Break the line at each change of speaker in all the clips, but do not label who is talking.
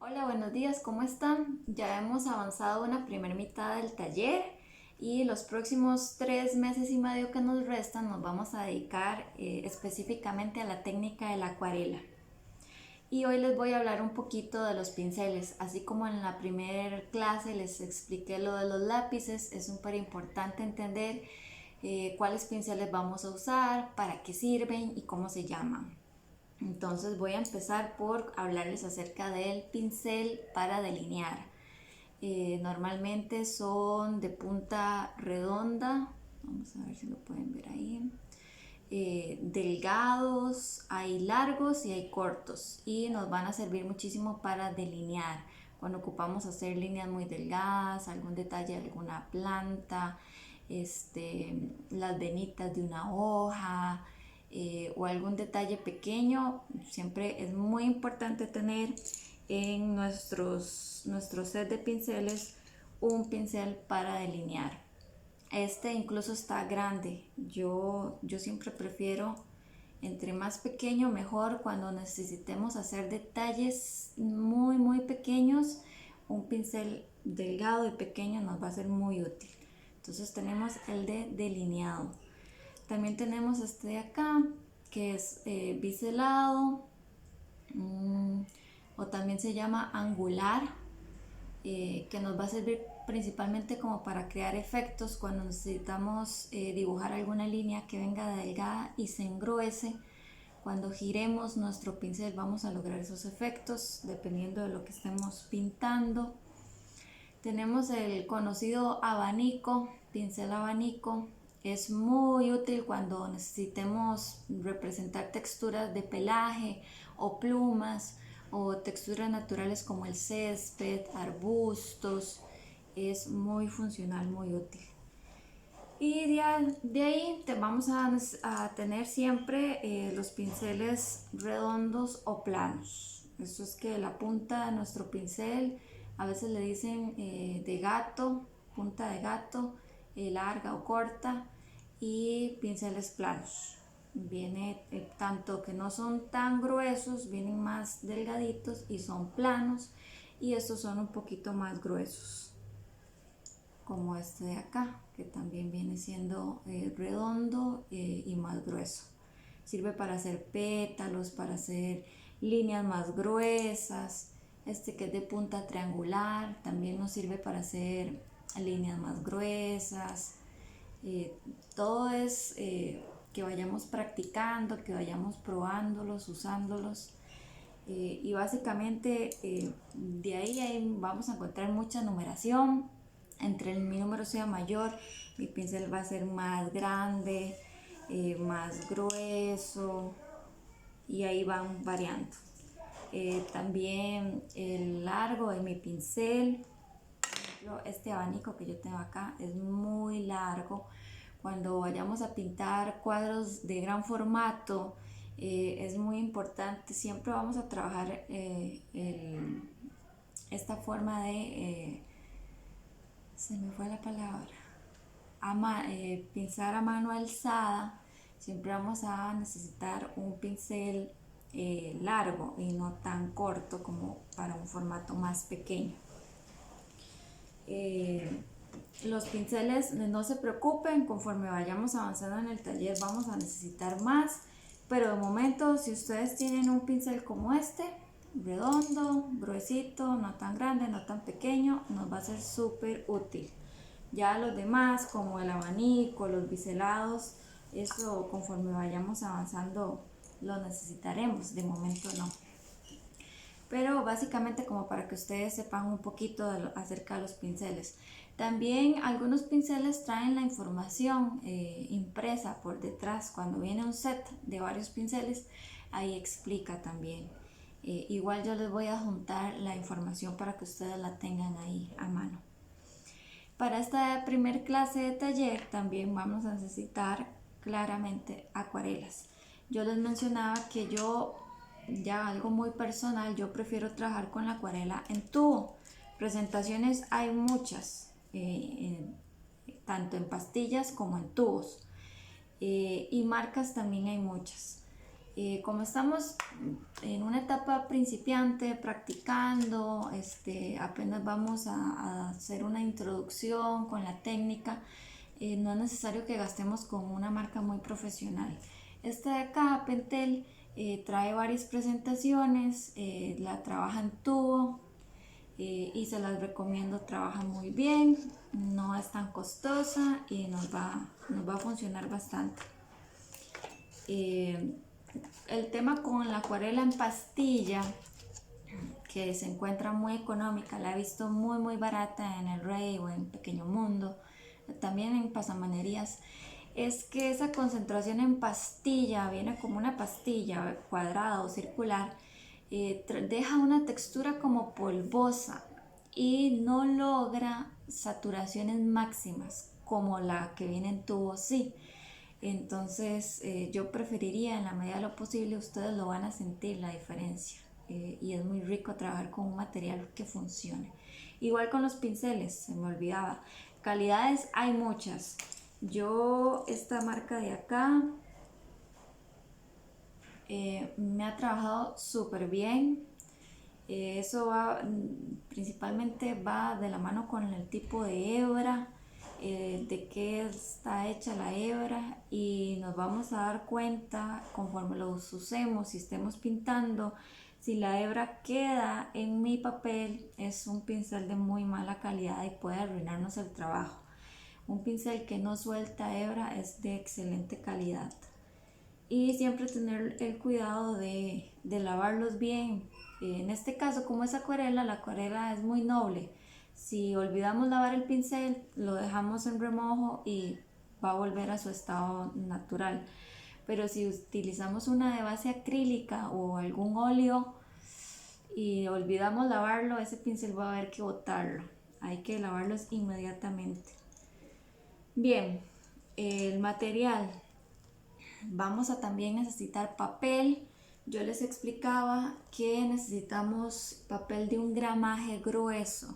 Hola, buenos días, ¿cómo están? Ya hemos avanzado una primera mitad del taller y los próximos 3 meses y medio que nos restan nos vamos a dedicar específicamente a la técnica de la acuarela. Y hoy les voy a hablar un poquito de los pinceles, así como en la primera clase les expliqué lo de los lápices. Es súper importante entender cuáles pinceles vamos a usar, para qué sirven y cómo se llaman. Entonces voy a empezar por hablarles acerca del pincel para delinear. Normalmente son de punta redonda, vamos a ver si lo pueden ver ahí. Delgados, hay largos y hay cortos y nos van a servir muchísimo para delinear. Cuando ocupamos hacer líneas muy delgadas, algún detalle de alguna planta, las venitas de una hoja, o algún detalle pequeño, siempre es muy importante tener en nuestro set de pinceles un pincel para delinear. Este incluso está grande. Yo siempre prefiero entre más pequeño mejor. Cuando necesitemos hacer detalles muy pequeños, un pincel delgado y pequeño nos va a ser muy útil. Entonces tenemos el de delineado. También tenemos este de acá, que es biselado, o también se llama angular, que nos va a servir principalmente como para crear efectos cuando necesitamos dibujar alguna línea que venga delgada y se engruese. Cuando giremos nuestro pincel vamos a lograr esos efectos dependiendo de lo que estemos pintando. Tenemos el conocido abanico, pincel abanico. Es muy útil cuando necesitemos representar texturas de pelaje o plumas o texturas naturales como el césped, arbustos. Es muy funcional, muy útil. Y de ahí vamos a tener siempre los pinceles redondos o planos. Esto es que la punta de nuestro pincel, a veces le dicen de gato, punta de gato, larga o corta, y pinceles planos. Viene tanto que no son tan gruesos, vienen más delgaditos y son planos, y estos son un poquito más gruesos, como este de acá, que también viene siendo redondo y más grueso. Sirve para hacer pétalos, para hacer líneas más gruesas. Este que es de punta triangular también nos sirve para hacer líneas más gruesas. Todo es que vayamos practicando, que vayamos probándolos, usándolos. Y básicamente de ahí vamos a encontrar mucha numeración. Entre mi número sea mayor, mi pincel va a ser más grande, más grueso, y ahí van variando. También el largo de mi pincel, este abanico que yo tengo acá es muy largo. Cuando vayamos a pintar cuadros de gran formato, es muy importante, siempre vamos a trabajar esta forma de, se me fue la palabra, pinzar a mano alzada. Siempre vamos a necesitar un pincel largo y no tan corto como para un formato más pequeño. Los pinceles, no se preocupen, conforme vayamos avanzando en el taller vamos a necesitar más, pero de momento si ustedes tienen un pincel como este, redondo, gruesito, no tan grande, no tan pequeño, nos va a ser súper útil. Ya los demás, como el abanico, los biselados, eso conforme vayamos avanzando lo necesitaremos, de momento no. Pero básicamente como para que ustedes sepan un poquito acerca de los pinceles. También algunos pinceles traen la información impresa por detrás. Cuando viene un set de varios pinceles, ahí explica también. Igual yo les voy a juntar la información para que ustedes la tengan ahí a mano. Para esta primer clase de taller también vamos a necesitar claramente acuarelas. Yo les mencionaba que yo, ya algo muy personal, yo prefiero trabajar con la acuarela en tubo. Presentaciones hay muchas, tanto en pastillas como en tubos, y marcas también hay muchas. Como estamos en una etapa principiante, practicando, apenas vamos a hacer una introducción con la técnica, no es necesario que gastemos con una marca muy profesional. Esta de acá, Pentel, trae varias presentaciones, la trabaja en tubo, y se las recomiendo, trabaja muy bien, no es tan costosa y nos va a funcionar bastante. El tema con la acuarela en pastilla, que se encuentra muy económica, la he visto muy barata en el Rey o en Pequeño Mundo, también en pasamanerías, es que esa concentración en pastilla, viene como una pastilla cuadrada o circular, deja una textura como polvosa y no logra saturaciones máximas como la que viene en tubo, sí. Entonces yo preferiría, en la medida de lo posible, ustedes lo van a sentir la diferencia, y es muy rico trabajar con un material que funcione. Igual con los pinceles, se me olvidaba, calidades hay muchas. Yo esta marca de acá me ha trabajado súper bien. Eso va, principalmente va de la mano con el tipo de hebra, de qué está hecha la hebra, y nos vamos a dar cuenta conforme los usemos, si estemos pintando, si la hebra queda en mi papel, es un pincel de muy mala calidad y puede arruinarnos el trabajo. Un pincel que no suelta hebra es de excelente calidad. Y siempre tener el cuidado de lavarlos bien. En este caso, como es acuarela, la acuarela es muy noble. Si olvidamos lavar el pincel, lo dejamos en remojo y va a volver a su estado natural. Pero si utilizamos una de base acrílica o algún óleo y olvidamos lavarlo, ese pincel va a haber que botarlo. Hay que lavarlos inmediatamente. Bien, el material. Vamos a también necesitar papel. Yo les explicaba que necesitamos papel de un gramaje grueso,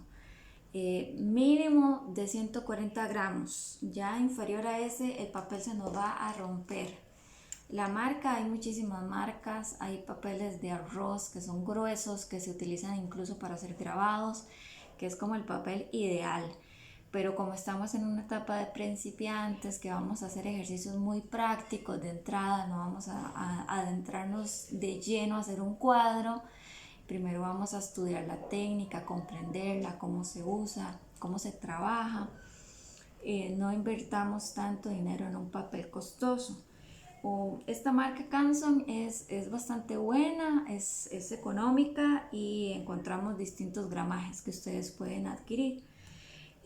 mínimo de 140 gramos. Ya inferior a ese, el papel se nos va a romper. La marca, hay muchísimas marcas. Hay papeles de arroz que son gruesos, que se utilizan incluso para hacer grabados, que es como el papel ideal. Pero como estamos en una etapa de principiantes, que vamos a hacer ejercicios muy prácticos de entrada, no vamos a adentrarnos de lleno a hacer un cuadro. Primero vamos a estudiar la técnica, comprenderla, cómo se usa, cómo se trabaja. No invertamos tanto dinero en un papel costoso. Esta marca Canson es bastante buena, es económica y encontramos distintos gramajes que ustedes pueden adquirir.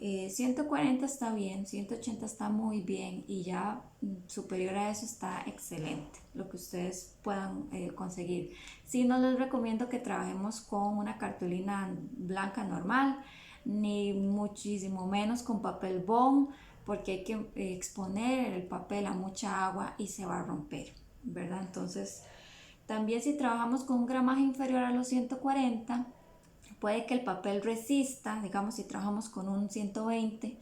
140 está bien, 180 está muy bien, y ya superior a eso está excelente, lo que ustedes puedan conseguir. Sí, no les recomiendo que trabajemos con una cartulina blanca normal, ni muchísimo menos con papel bond, porque hay que exponer el papel a mucha agua y se va a romper, ¿verdad? Entonces, también si trabajamos con un gramaje inferior a los 140, puede que el papel resista. Digamos, si trabajamos con un 120,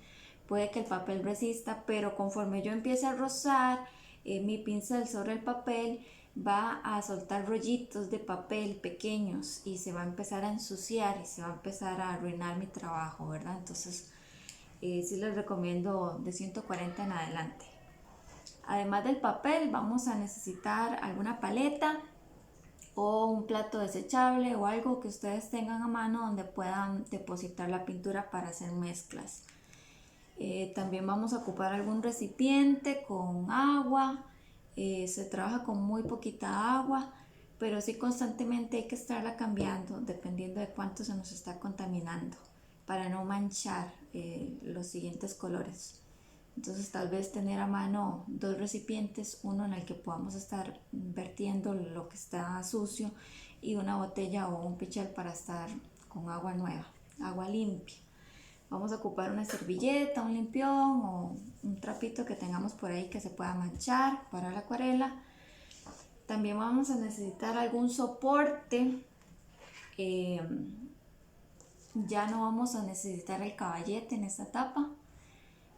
puede que el papel resista, pero conforme yo empiece a rozar mi pincel sobre el papel, va a soltar rollitos de papel pequeños y se va a empezar a ensuciar y se va a empezar a arruinar mi trabajo, ¿verdad? Entonces, sí les recomiendo de 140 en adelante. Además del papel, vamos a necesitar alguna paleta o un plato desechable o algo que ustedes tengan a mano donde puedan depositar la pintura para hacer mezclas. También vamos a ocupar algún recipiente con agua. Se trabaja con muy poquita agua, pero sí constantemente hay que estarla cambiando dependiendo de cuánto se nos está contaminando, para no manchar los siguientes colores. Entonces, tal vez tener a mano dos recipientes, uno en el que podamos estar vertiendo lo que está sucio, y una botella o un pichel para estar con agua nueva, agua limpia. Vamos a ocupar una servilleta, un limpión o un trapito que tengamos por ahí que se pueda manchar para la acuarela. También vamos a necesitar algún soporte. Ya no vamos a necesitar el caballete en esta etapa.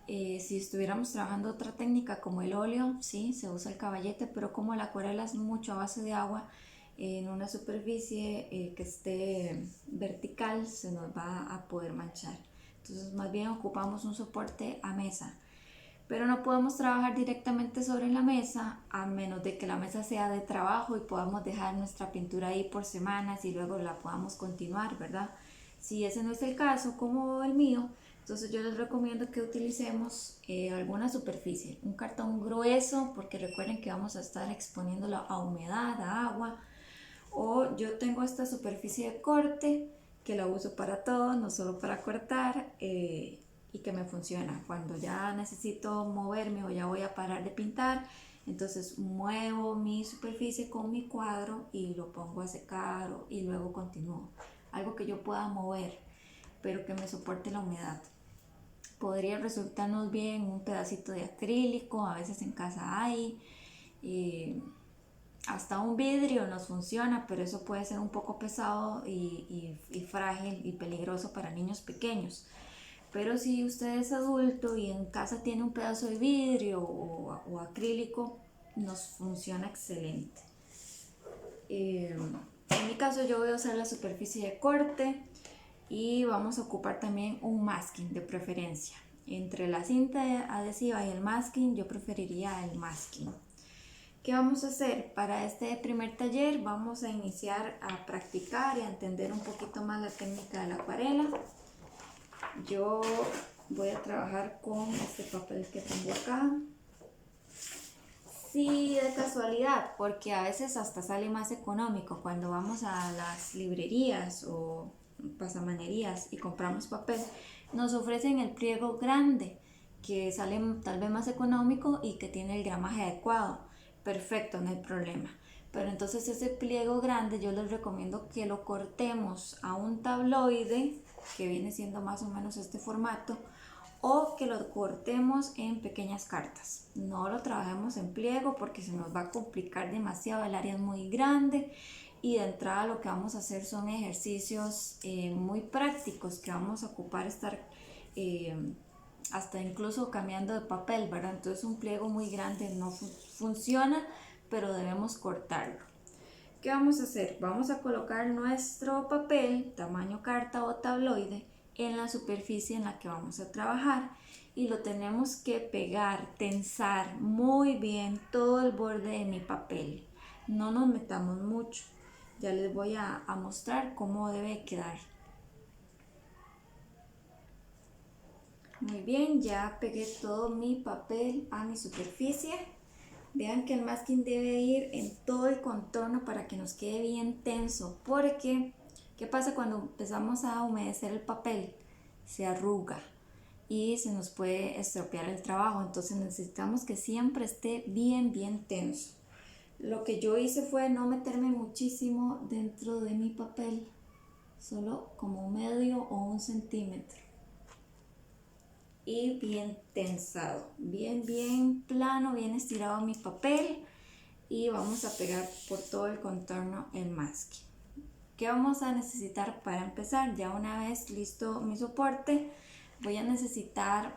Si estuviéramos trabajando otra técnica como el óleo, sí, se usa el caballete, pero como la acuarela es mucho a base de agua, en una superficie que esté vertical se nos va a poder manchar. Entonces más bien ocupamos un soporte a mesa, pero no podemos trabajar directamente sobre la mesa a menos de que la mesa sea de trabajo y podamos dejar nuestra pintura ahí por semanas y luego la podamos continuar, ¿verdad? Si ese no es el caso, como el mío, entonces yo les recomiendo que utilicemos alguna superficie, un cartón grueso, porque recuerden que vamos a estar exponiéndolo a humedad, a agua, o yo tengo esta superficie de corte que la uso para todo, no solo para cortar, y que me funciona. Cuando ya necesito moverme o ya voy a parar de pintar, entonces muevo mi superficie con mi cuadro y lo pongo a secar y luego continúo. Algo que yo pueda mover, pero que me soporte la humedad. Podría resultarnos bien un pedacito de acrílico, a veces en casa hay. Hasta un vidrio nos funciona, pero eso puede ser un poco pesado y frágil y peligroso para niños pequeños. Pero si usted es adulto y en casa tiene un pedazo de vidrio o acrílico, nos funciona excelente. En mi caso yo voy a usar la superficie de corte y vamos a ocupar también un masking de preferencia. Entre la cinta adhesiva y el masking yo preferiría el masking. ¿Qué vamos a hacer? Para este primer taller vamos a iniciar a practicar y a entender un poquito más la técnica de la acuarela. Yo voy a trabajar con este papel que tengo acá. Sí, de casualidad, porque a veces hasta sale más económico cuando vamos a las librerías o pasamanerías y compramos papel, nos ofrecen el pliego grande, que sale tal vez más económico y que tiene el gramaje adecuado. Perfecto, no hay problema. Pero entonces ese pliego grande yo les recomiendo que lo cortemos a un tabloide, que viene siendo más o menos este formato, o que lo cortemos en pequeñas cartas. No lo trabajemos en pliego porque se nos va a complicar demasiado, el área es muy grande y de entrada lo que vamos a hacer son ejercicios muy prácticos que vamos a ocupar estar hasta incluso cambiando de papel, ¿verdad? Entonces un pliego muy grande no funciona, pero debemos cortarlo. ¿Qué vamos a hacer? Vamos a colocar nuestro papel tamaño carta o tabloide en la superficie en la que vamos a trabajar y lo tenemos que pegar, tensar muy bien todo el borde de mi papel. No nos metamos mucho. Ya les voy a mostrar cómo debe quedar. Muy bien, ya pegué todo mi papel a mi superficie. Vean que el masking debe ir en todo el contorno para que nos quede bien tenso, porque ¿qué pasa cuando empezamos a humedecer el papel? Se arruga y se nos puede estropear el trabajo, entonces necesitamos que siempre esté bien tenso. Lo que yo hice fue no meterme muchísimo dentro de mi papel, solo como medio o 1 centímetro. Y bien tensado, bien plano, bien estirado mi papel, y vamos a pegar por todo el contorno el masking. ¿Qué vamos a necesitar para empezar? Ya una vez listo mi soporte, voy a necesitar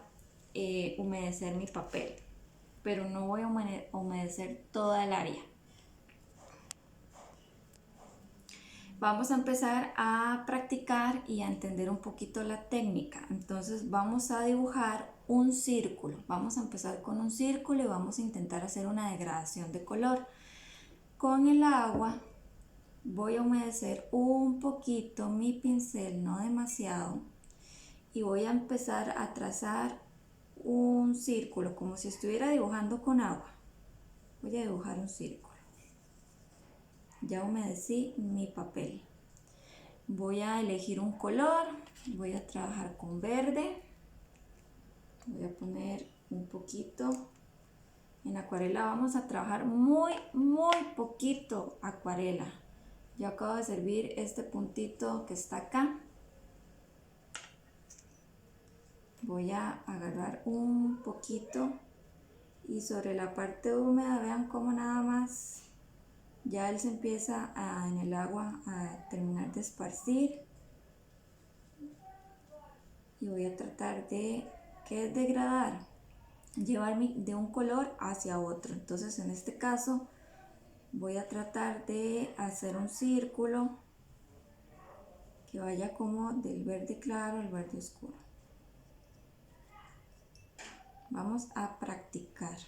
humedecer mi papel, pero no voy a humedecer toda el área. Vamos a empezar a practicar y a entender un poquito la técnica. Entonces vamos a dibujar un círculo. Vamos a empezar con un círculo y vamos a intentar hacer una degradación de color. Con el agua voy a humedecer un poquito mi pincel, no demasiado, y voy a empezar a trazar un círculo como si estuviera dibujando con agua. Voy a dibujar un círculo. Ya humedecí mi papel. Voy a elegir un color, voy a trabajar con verde. Voy a poner un poquito. En acuarela vamos a trabajar muy poquito acuarela. Yo acabo de servir este puntito que está acá. Voy a agarrar un poquito y sobre la parte húmeda vean cómo nada más ya él se empieza en el agua a terminar de esparcir, y voy a tratar de ¿Qué es degradar? Llevar de un color hacia otro. Entonces en este caso voy a tratar de hacer un círculo que vaya como del verde claro al verde oscuro. Vamos a practicar.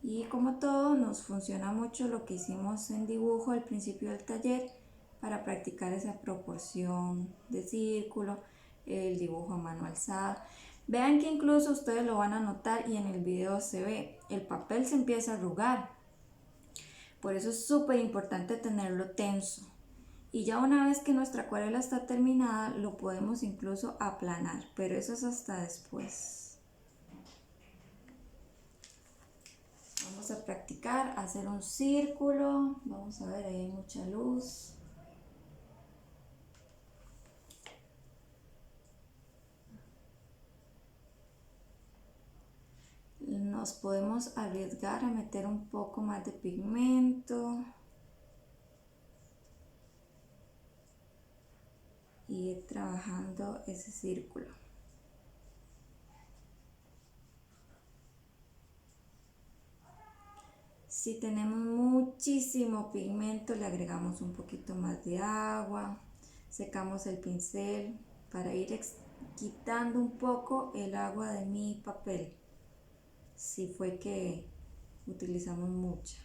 Y como todo, nos funciona mucho lo que hicimos en dibujo al principio del taller para practicar esa proporción de círculo, el dibujo a mano alzada. Vean que incluso ustedes lo van a notar y en el video se ve, el papel se empieza a arrugar. Por eso es súper importante tenerlo tenso. Y ya una vez que nuestra acuarela está terminada, lo podemos incluso aplanar, pero eso es hasta después. Vamos a practicar, hacer un círculo. Vamos a ver, ahí hay mucha luz. Nos podemos arriesgar a meter un poco más de pigmento y ir trabajando ese círculo. Si tenemos muchísimo pigmento, le agregamos un poquito más de agua, secamos el pincel para ir quitando un poco el agua de mi papel, si fue que utilizamos mucha.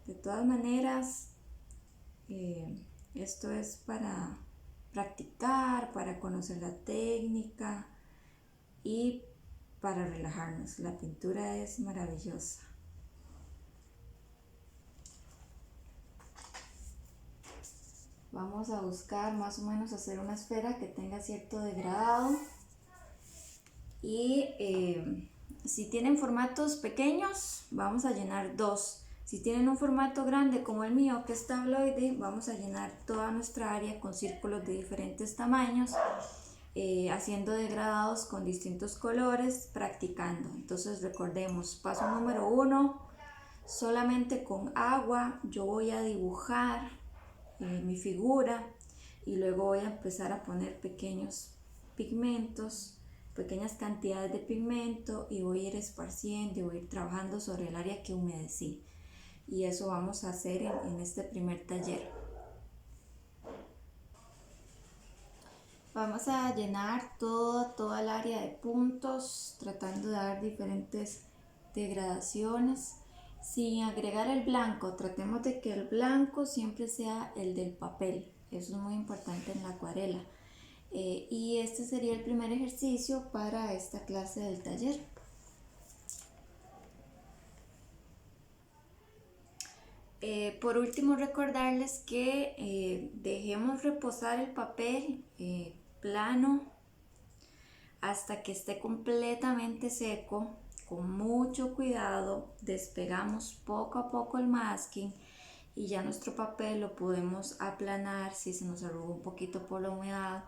De todas maneras, esto es para practicar, para conocer la técnica y para relajarnos. La pintura es maravillosa. Vamos a buscar más o menos hacer una esfera que tenga cierto degradado. Y si tienen formatos pequeños, vamos a llenar dos. Si tienen un formato grande como el mío, que es tabloide, vamos a llenar toda nuestra área con círculos de diferentes tamaños, haciendo degradados con distintos colores, practicando. Entonces recordemos, paso número 1, solamente con agua yo voy a dibujar mi figura y luego voy a empezar a poner pequeños pigmentos, pequeñas cantidades de pigmento, y voy a ir esparciendo y voy a ir trabajando sobre el área que humedecí. Y eso vamos a hacer en este primer taller. Vamos a llenar toda el área de puntos, tratando de dar diferentes degradaciones. Sin agregar el blanco, tratemos de que el blanco siempre sea el del papel. Eso es muy importante en la acuarela. Y este sería el primer ejercicio para esta clase del taller. Por último, recordarles que dejemos reposar el papel plano hasta que esté completamente seco. Con mucho cuidado despegamos poco a poco el masking y ya nuestro papel lo podemos aplanar si se nos arruga un poquito por la humedad,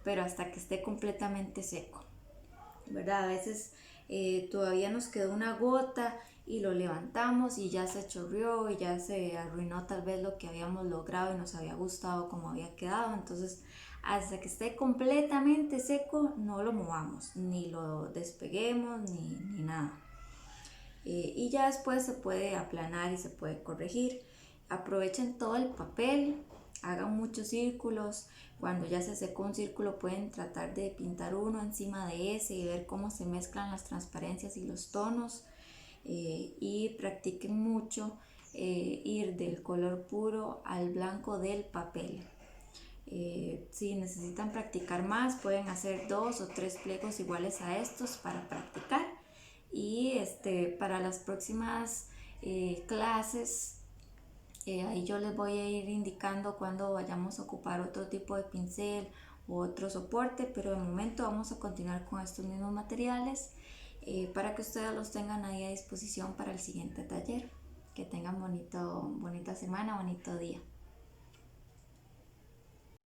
pero hasta que esté completamente seco, ¿verdad? A veces todavía nos quedó una gota y lo levantamos y ya se chorreó y ya se arruinó tal vez lo que habíamos logrado y nos había gustado como había quedado. Entonces, hasta que esté completamente seco no lo movamos, ni lo despeguemos ni nada. Y ya después se puede aplanar y se puede corregir. Aprovechen todo el papel, hagan muchos círculos. Cuando ya se secó un círculo pueden tratar de pintar uno encima de ese y ver cómo se mezclan las transparencias y los tonos. Y practiquen mucho ir del color puro al blanco del papel. Si necesitan practicar más, pueden hacer 2 o 3 pliegos iguales a estos para practicar. Y para las próximas clases, ahí yo les voy a ir indicando cuando vayamos a ocupar otro tipo de pincel u otro soporte, pero de momento vamos a continuar con estos mismos materiales para que ustedes los tengan ahí a disposición para el siguiente taller. Que tengan bonita semana, bonito día.